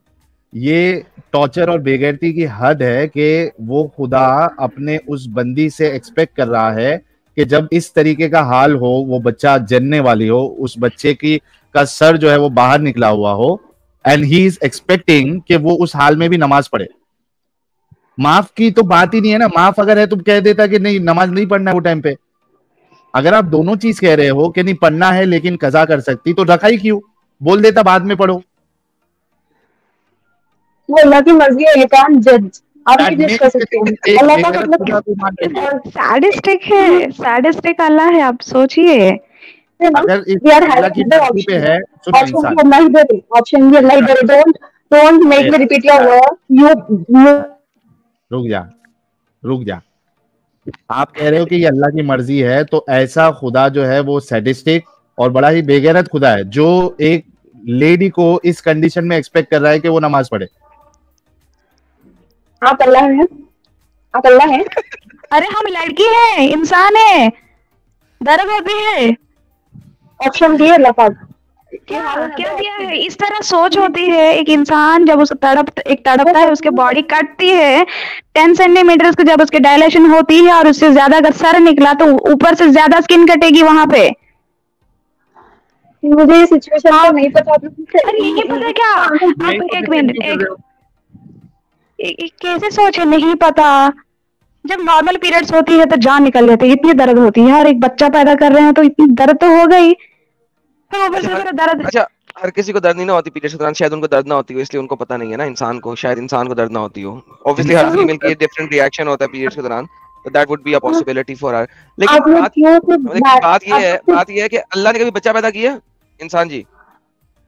ये टॉर्चर और बेगैरती की हद है कि वो खुदा अपने उस बंदी से एक्सपेक्ट कर रहा है कि जब इस तरीके का हाल हो, वो बच्चा जन्ने वाली हो, उस बच्चे की का सर जो है वो बाहर निकला हुआ हो, एंड ही इज एक्सपेक्टिंग कि वो उस हाल में भी नमाज पढ़े। माफ की तो बात ही नहीं है ना। माफ अगर है तो कह देता कि नहीं, नमाज नहीं पढ़ना है वो टाइम पे। अगर आप दोनों चीज कह रहे हो कि नहीं पढ़ना है लेकिन कजा कर सकती, तो रखा ही क्यों? बोल देता बाद में पढ़ो। वो अल्लाह की मर्जी है, ये काम जज आप भी जज कर सकते हो। अल्लाह का मतलब सैडिस्टिक है, सैडिस्टिक अल्लाह है। आप सोचिए, अगर इस अल्लाह की मर्जी पे है, सुनो इंसान, ऑप्शन भी अल्लाह ही दे। Don't make me repeat your word. रुक जा। आप कह रहे हो कि ये अल्लाह की मर्जी है, तो ऐसा खुदा जो है वो सैडिस्टिक और बड़ा ही बेगैरत खुदा है, जो एक लेडी को इस कंडीशन में एक्सपेक्ट कर रहा है कि वो नमाज पढ़े। आप अल्लाह हैं, आप अल्लाह हैं। अरे हम लड़की है, इंसान है, दर्द होती है। ऑप्शन दिए अल्लाह पाक। क्या दिया है? इस तरह सोच होती है। एक इंसान जब उसको तड़पता है, उसके बॉडी कटती है 10 सेंटीमीटर की, जब उसकी डायलेशन होती है और उससे ज्यादा अगर सर निकला तो ऊपर से ज्यादा स्किन कटेगी वहां पे। मुझे ये सिचुएशन तो नहीं पता। अरे नहीं पता क्या? आप एक मिनट, कैसे सोचे नहीं पता? जब नॉर्मल पीरियड्स होती है तो जान निकल जाती है, इतनी दर्द होती है, और एक बच्चा पैदा कर रहे हैं तो इतनी दर्द तो हो गई। दर्द, अच्छा, हर किसी को दर्द नहीं ना होती पीरियड्स के दौरान, शायद उनको दर्द ना होती हो इसलिए उनको पता नहीं है ना। इंसान को दर्द ना होती हो। ऑब्वियसली हर फीमेल की डिफरेंट रिएक्शन होता है पीरियड्स के दौरान, तो that would be a possibility for her. लेकिन बात ये है कि अल्लाह ने कभी बच्चा पैदा किया इंसान जी?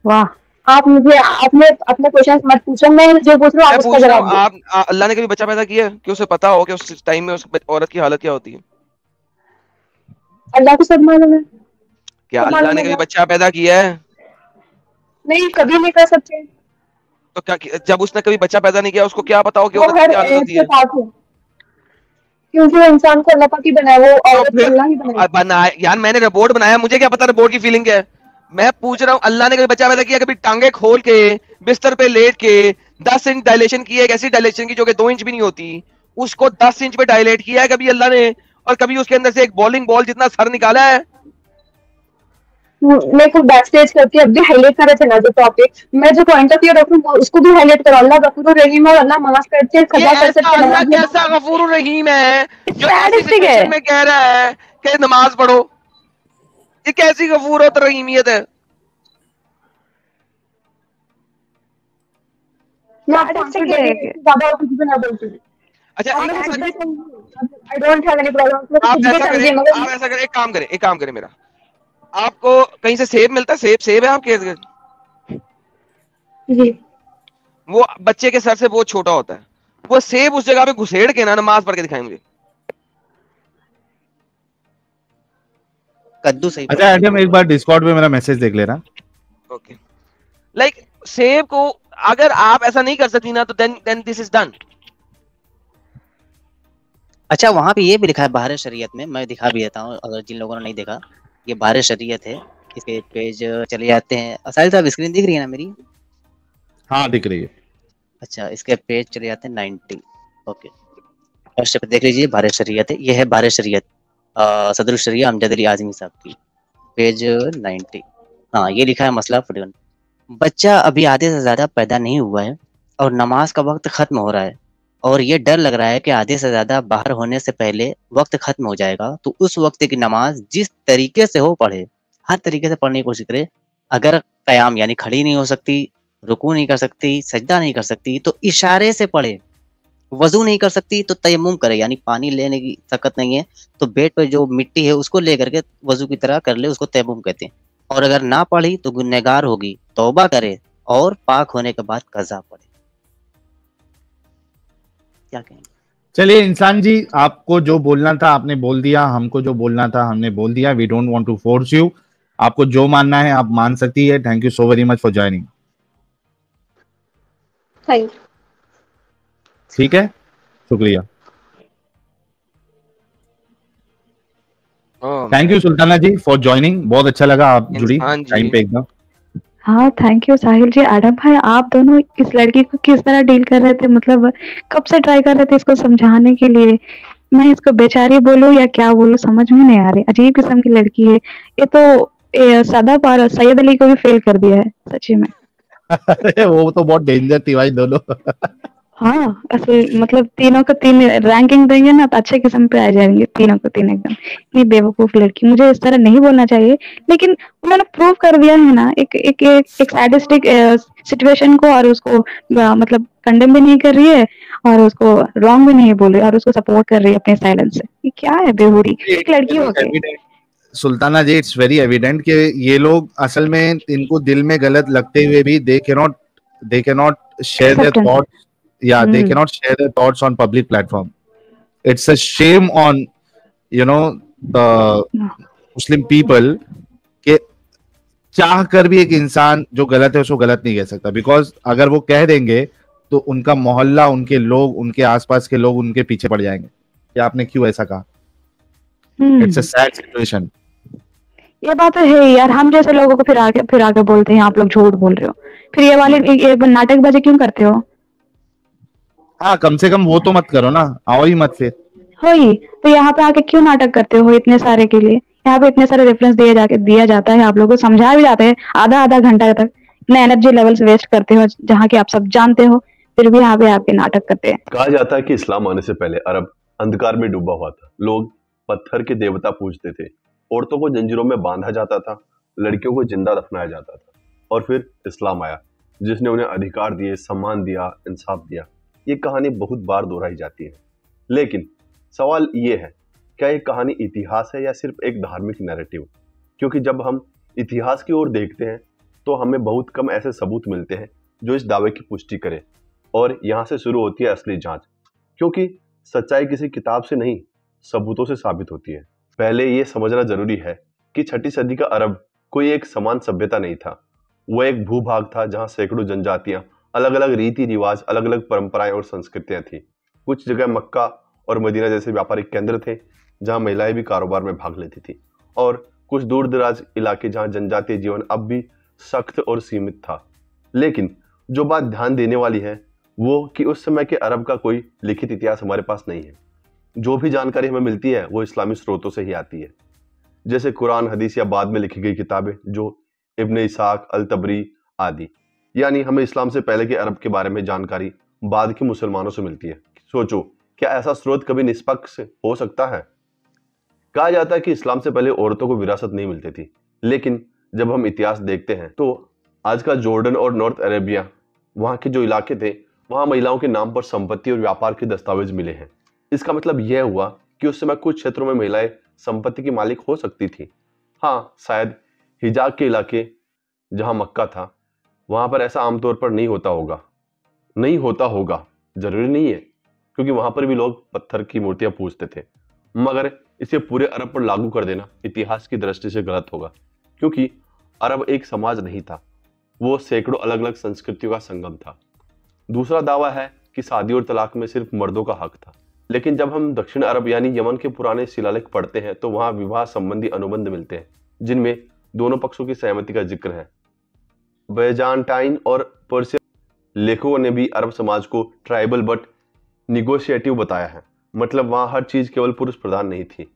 वाह, आपने अपने क्वेश्चन मत पूछो, मैं जो पूछ रहा हूँ आप उसका जवाब दो। आप अल्लाह ने कभी बच्चा पैदा किया कि उसे पता हो कि उस टाइम में उस औरत की हालत क्या होती है? अल्लाह को सब मालूम है। क्या अल्लाह ने कभी बच्चा पैदा किया है? नहीं, कभी नहीं कर सकते। तो क्या जब उसने कभी बच्चा पैदा नहीं किया, उसको क्या पता हो कि औरत की हालत होती है? क्योंकि वो इंसान को अल्लाह पाक ही बनाया, वो औरत को अल्लाह ही बनाया। यार मैंने रिपोर्ट बनाया, मुझे क्या पता रिपोर्ट की फीलिंग क्या है? मैं पूछ रहा हूँ अल्लाह ने कभी बच्चा पैदा किया? कभी टांगे खोल के बिस्तर पे लेट के 10 इंच डायलेशन की है, एक ऐसी डायलेशन की जो कि 2 इंच भी नहीं होती, उसको 10 इंच पे डायलेट किया है कभी अल्लाह ने? और कभी उसके अंदर से एक बॉलिंग बॉल जितना सर निकाला है? मैं कुछ बैक स्टेज करके अब भी हाईलाइट कर रहे थे ना जो टॉपिक, मैं जो पॉइंट ऑफ व्यू रखूं उसको भी हाईलाइट करो। अल्लाह गफूर रहीम और अल्लाह माफ करते हैं, खजा कर सकते हैं। अल्लाह कैसा गफूर रहीम है जो ऐसी सिचुएशन में कह रहा है कि नमाज पढ़ो? ये कैसी गफूर और रहीमियत है? मैं आपको आंसर दे ज्यादा और कुछ भी ना बोलती। अच्छा I don't have any problem. मतलब आप कुछ भी ऐसा समझिए करें, मगर आप ऐसा करें, एक काम करें मेरा, आपको कहीं से सेब मिलता है? सेब है आपके? जी वो बच्चे के सर से बहुत छोटा होता है, वो सेब उस जगह पे घुसेड़ के ना नमाज पढ़ के दिखाएं मुझे। कद्दू सही अच्छा पड़ता है। एडम, एक बार डिस्कॉर्ड पे मेरा मैसेज देख लेना। ओके, लाइक सेब को अगर आप ऐसा नहीं कर सकती ना, तो देन दिस इज डन। अच्छा, वहां पे ये भी लिखा है बाहर शरीयत में, मैं दिखा भी देता हूँ अगर जिन लोगों ने नहीं देखा। ये बाहर शरीयत है, इसके पेज चले जाते हैं। साहिल साहब स्क्रीन दिख रही है ना मेरी? हाँ दिख रही है। अच्छा, इसके पेज चले जाते हैं 90। ओके, फर्स्ट पे देख लीजिए, बाहर शरीयत है, ये है बाहर शरीयत सदरुल शरिया अमजद अली आजमी साहब की, पेज 90। हाँ, ये लिखा है मसला 41। बच्चा अभी आधे से ज्यादा पैदा नहीं हुआ है और नमाज का वक्त खत्म हो रहा है, और ये डर लग रहा है कि आधे से ज्यादा बाहर होने से पहले वक्त खत्म हो जाएगा, तो उस वक्त की नमाज जिस तरीके से हो पढ़े, हर तरीके से पढ़ने की कोशिश करे। अगर कयाम यानी खड़ी नहीं हो सकती, रुकू नहीं कर सकती, सजदा नहीं कर सकती, तो इशारे से पढ़े। वजू नहीं कर सकती तो तयम्मुम करे, यानी पानी लेने की ताकत नहीं है तो बेड पे जो मिट्टी है उसको लेकर के वजू की तरह कर ले, उसको तयम्मुम कहते हैं। और अगर ना पढ़ी तो गुनहगार होगी, तौबा करे और पाक होने के बाद कज़ा पढ़े। क्या कहेंगे? चलिए इंसान जी, आपको जो बोलना था आपने बोल दिया, हमको जो बोलना था हमने बोल दिया। We don't want to force you, आपको जो मानना है आप मान सकती है। Thank you so very much for joining. Thank you. ठीक है, शुक्रिया। Thank you Sultana ji for joining, बहुत अच्छा लगा आप जुड़ी इंसान जी। टाइम पे एकदम। हाँ thank you Sahil ji. Adam भाई, आप दोनों इस लड़की को किस तरह डील कर रहे थे? मतलब कब से ट्राई कर रहे थे इसको समझाने के लिए? मैं इसको बेचारी बोलूं या क्या बोलूं, समझ में नहीं आ रही। अजीब किस्म की लड़की है ये तो। सदा पार सैयद अली को भी फेल कर दिया है सच्ची में। अरे वो तो बहुत डेंजर थी भाई दोनों। हाँ असल मतलब तीनों को तीन रैंकिंग देंगे ना तो अच्छे किस्म पे आ जाएंगे तीनों को तीन एकदम। इतनी बेवकूफ लड़की, मुझे इस तरह नहीं बोलना चाहिए, लेकिन उन्होंने प्रूव कर दिया है ना एक एक एक, एक सैडिस्टिक सिचुएशन को, और उसको मतलब कंडेम भी नहीं कर रही है और उसको रॉन्ग भी नहीं बोल रही और उसको सपोर्ट कर रही है अपने साइलेंस से। ये क्या है बेहुरी एक लड़की हो गई। सुल्ताना जी, इट्स वेरी एविडेंट कि ये लोग असल में इनको दिल में गलत लगते हुए भी they can not share their Acceptance. Thoughts, या they can not share their thoughts on public platform. It's a shame on you know the Muslim people के चाह कर भी एक इंसान जो गलत है उसको गलत नहीं कह सकता, बिकॉज अगर वो कह देंगे तो उनका मोहल्ला, उनके लोग, उनके आसपास के लोग उनके पीछे पड़ जाएंगे कि आपने क्यों ऐसा कहा। It's a sad situation. ये बात तो है यार, हम जैसे लोगों को फिर आके बोलते हैं आप लोग झूठ बोल रहे हो। फिर ये वाले ये नाटकबाजी क्यों करते हो? हाँ, कम से कम वो तो मत करो ना, आओ ही मत फिर। हो ही तो यहाँ पे आके क्यों नाटक करते हो इतने सारे के लिए? यहाँ पे इतने सारे रेफरेंस दिया जाता है, आप लोगों को समझा भी जाते हैं, आधा आधा घंटा तक इतने एनर्जी लेवल्स वेस्ट करते हो जहाँ की आप सब जानते हो, फिर भी यहाँ पे आपके नाटक करते हैं। कहा जाता है कि इस्लाम आने से पहले अरब अंधकार में डूबा हुआ था। लोग पत्थर के देवता पूजते थे, औरतों को जंजीरों में बांधा जाता था, लड़कियों को जिंदा दफनाया जाता था। और फिर इस्लाम आया जिसने उन्हें अधिकार दिए, सम्मान दिया, इंसाफ दिया। ये कहानी बहुत बार दोहराई जाती है, लेकिन सवाल ये है, क्या ये कहानी इतिहास है या सिर्फ एक धार्मिक नैरेटिव? क्योंकि जब हम इतिहास की ओर देखते हैं तो हमें बहुत कम ऐसे सबूत मिलते हैं जो इस दावे की पुष्टि करें, और यहाँ से शुरू होती है असली जांच। क्योंकि सच्चाई किसी किताब से नहीं, सबूतों से साबित होती है। पहले ये समझना जरूरी है कि 6ठी सदी का अरब कोई एक समान सभ्यता नहीं था। वो एक भूभाग था जहाँ सैकड़ों जनजातियां, अलग अलग रीति रिवाज, अलग अलग परंपराएं और संस्कृतियां थी। कुछ जगह मक्का और मदीना जैसे व्यापारिक केंद्र थे जहाँ महिलाएं भी कारोबार में भाग लेती थी, और कुछ दूर दराज इलाके जहाँ जनजातीय जीवन अब भी सख्त और सीमित था। लेकिन जो बात ध्यान देने वाली है वो कि उस समय के अरब का कोई लिखित इतिहास हमारे पास नहीं है। जो भी जानकारी हमें मिलती है वो इस्लामी स्रोतों से ही आती है, जैसे कुरान, हदीस या बाद में लिखी गई किताबें जो इब्न इसाक, अल तबरी आदि। यानी हमें इस्लाम से पहले के अरब के बारे में जानकारी बाद के मुसलमानों से मिलती है। सोचो, क्या ऐसा स्रोत कभी निष्पक्ष हो सकता है? कहा जाता है कि इस्लाम से पहले औरतों को विरासत नहीं मिलती थी, लेकिन जब हम इतिहास देखते हैं तो आज का जॉर्डन और नॉर्थ अरेबिया, वहां के जो इलाके थे, वहां महिलाओं के नाम पर संपत्ति और व्यापार के दस्तावेज मिले हैं। इसका मतलब यह हुआ कि उस समय कुछ क्षेत्रों में महिलाएं संपत्ति की मालिक हो सकती थी। हाँ, शायद हिजाज के इलाके जहां मक्का था वहां पर ऐसा आमतौर पर नहीं होता होगा, जरूरी नहीं है, क्योंकि वहां पर भी लोग पत्थर की मूर्तियां पूजते थे। मगर इसे पूरे अरब पर लागू कर देना इतिहास की दृष्टि से गलत होगा, क्योंकि अरब एक समाज नहीं था, वो सैकड़ों अलग अलग संस्कृतियों का संगम था। दूसरा दावा है कि शादी और तलाक में सिर्फ मर्दों का हक था, लेकिन जब हम दक्षिण अरब यानी यमन के पुराने शिलालेख पढ़ते हैं तो वहां विवाह संबंधी अनुबंध मिलते हैं जिनमें दोनों पक्षों की सहमति का जिक्र है। बैजांटाइन और पर्शियन लेखकों ने भी अरब समाज को ट्राइबल बट निगोशिएटिव बताया है, मतलब वहां हर चीज केवल पुरुष प्रधान नहीं थी।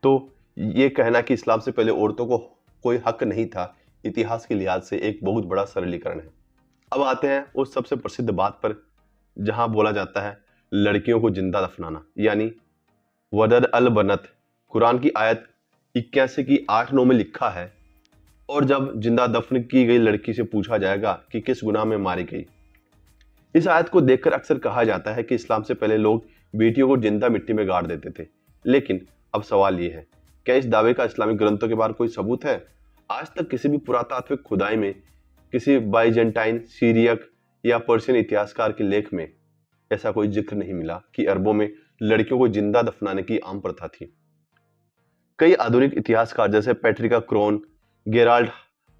तो ये कहना कि इस्लाम से पहले औरतों को कोई हक नहीं था, इतिहास के लिहाज से एक बहुत बड़ा सरलीकरण है। अब आते हैं उस सबसे प्रसिद्ध बात पर जहां बोला जाता है लड़कियों को जिंदा दफनाना, यानी वदद अल बनत। कुरान की आयत 81 की 8-9 में लिखा है, और जब जिंदा दफन की गई लड़की से पूछा जाएगा कि किस गुनाह में मारी गई। इस आयत को देखकर अक्सर कहा जाता है कि इस्लाम से पहले लोग बेटियों को जिंदा मिट्टी में गाड़ देते थे, लेकिन अब सवाल यह है, क्या इस दावे का इस्लामिक ग्रंथों के बाहर कोई सबूत है? आज तक किसी भी पुरातात्विक खुदाई में, किसी बाइजेंटाइन, सीरियक या पर्शियन इतिहासकार के लेख में ऐसा कोई जिक्र नहीं मिला कि अरबों में लड़कियों को जिंदा दफनाने की आम प्रथा थी। कई आधुनिक इतिहासकार जैसे पैट्रिका क्रोन, गेराल्ड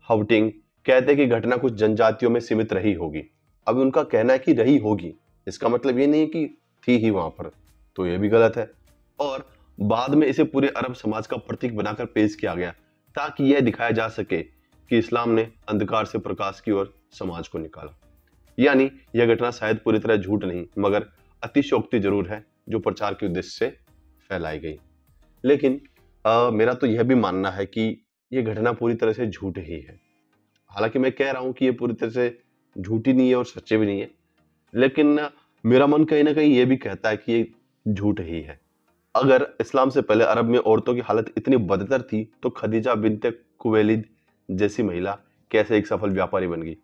हाउटिंग कहते हैं कि घटना कुछ जनजातियों में सीमित रही होगी। अब उनका कहना है कि रही होगी, इसका मतलब ये नहीं है कि थी ही वहां पर, तो ये भी गलत है। और बाद में इसे पूरे अरब समाज का प्रतीक बनाकर पेश किया गया ताकि यह दिखाया जा सके कि इस्लाम ने अंधकार से प्रकाश की ओर समाज को निकाला। यानी यह घटना शायद पूरी तरह झूठ नहीं मगर अतिशयोक्ति जरूर है जो प्रचार के उद्देश्य से फैलाई गई। लेकिन मेरा तो यह भी मानना है कि यह घटना पूरी तरह से झूठ ही है। हालांकि मैं कह रहा हूं कि यह पूरी तरह से झूठी नहीं है और सच्चे भी नहीं है, लेकिन मेरा मन कहीं ना कहीं यह भी कहता है कि ये झूठ ही है। अगर इस्लाम से पहले अरब में औरतों की हालत इतनी बदतर थी तो खदीजा बिन्ते कुवैलिद जैसी महिला कैसे एक सफल व्यापारी बन गई?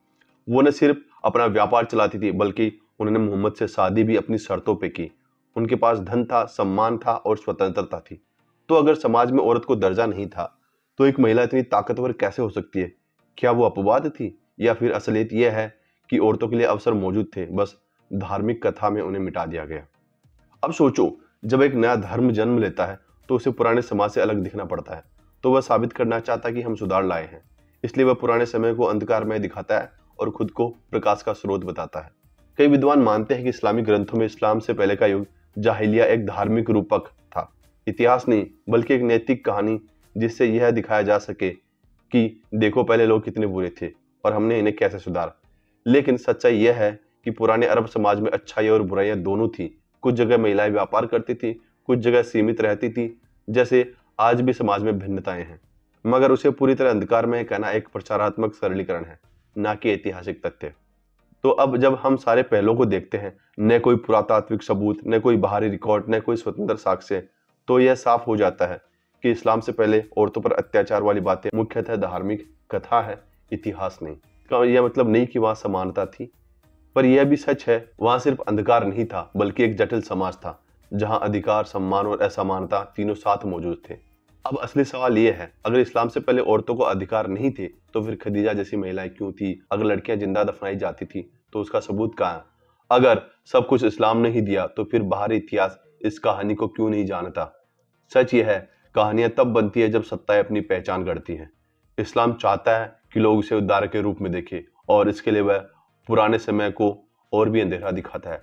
वो न सिर्फ अपना व्यापार चलाती थी बल्कि उन्होंने मोहम्मद से शादी भी अपनी शर्तों पे की। उनके पास धन था, सम्मान था और स्वतंत्रता थी। तो अगर समाज में औरत को दर्जा नहीं था तो एक महिला इतनी ताकतवर कैसे हो सकती है? क्या वो अपवाद थी या फिर असलियत यह है कि औरतों के लिए अवसर मौजूद थे, बस धार्मिक कथा में उन्हें मिटा दिया गया? अब सोचो, जब एक नया धर्म जन्म लेता है तो उसे पुराने समाज से अलग दिखना पड़ता है। तो वह साबित करना चाहता कि हम सुधार लाए हैं, इसलिए वह पुराने समय को अंधकारमय दिखाता है और खुद को प्रकाश का स्रोत बताता है। कई विद्वान मानते हैं कि इस्लामी ग्रंथों में इस्लाम से पहले का युग जाहिलिया एक धार्मिक रूपक था, इतिहास नहीं बल्कि एक नैतिक कहानी जिससे यह दिखाया जा सके कि देखो पहले लोग कितने बुरे थे और हमने इन्हें कैसे सुधारा। लेकिन सच्चाई यह है कि पुराने अरब समाज में अच्छाई और बुराइयां दोनों थी। कुछ जगह महिलाएं व्यापार करती थी, कुछ जगह सीमित रहती थी, जैसे आज भी समाज में भिन्नताएं हैं। मगर उसे पूरी तरह अंधकार में कहना एक प्रचारात्मक सरलीकरण है, ना कि ऐतिहासिक तथ्य। तो अब जब हम सारे पहलुओं को देखते हैं, न कोई पुरातात्विक सबूत, न कोई बाहरी रिकॉर्ड, न कोई स्वतंत्र साक्ष्य, तो यह साफ हो जाता है कि इस्लाम से पहले औरतों पर अत्याचार वाली बातें मुख्यतः धार्मिक कथा है, इतिहास नहीं। इसका यह मतलब नहीं कि वहां समानता थी, पर यह भी सच है वहां सिर्फ अंधकार नहीं था बल्कि एक जटिल समाज था जहां अधिकार, सम्मान और असमानता तीनों साथ मौजूद थे। अब असली सवाल यह है, अगर इस्लाम से पहले औरतों को अधिकार नहीं थे तो फिर खदीजा जैसी महिलाएं क्यों थी? अगर लड़कियां जिंदा दफनाई जाती थी तो उसका सबूत कहां है? अगर सब कुछ इस्लाम ने ही दिया तो फिर बाहरी इतिहास इस कहानी को क्यों नहीं जानता? सच यह है, कहानियां तब बनती है जब सत्ताएं अपनी पहचान करती हैं। इस्लाम चाहता है कि लोग उसे उद्धार के रूप में देखें और इसके लिए वह पुराने समय को और भी अंधेरा दिखाता है।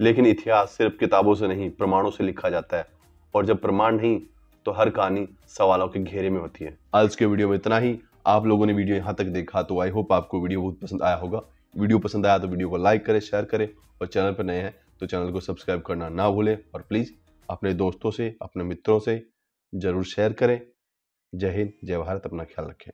लेकिन इतिहास सिर्फ किताबों से नहीं, प्रमाणों से लिखा जाता है, और जब प्रमाण नहीं तो हर कहानी सवालों के घेरे में होती है। आज के वीडियो में इतना ही। आप लोगों ने वीडियो यहाँ तक देखा तो आई होप आपको वीडियो बहुत पसंद आया होगा। वीडियो पसंद आया तो वीडियो को लाइक करें, शेयर करें, और चैनल पर नए हैं तो चैनल को सब्सक्राइब करना ना भूलें, और प्लीज़ अपने दोस्तों से, अपने मित्रों से जरूर शेयर करें। जय हिंद, जय भारत, अपना ख्याल रखें।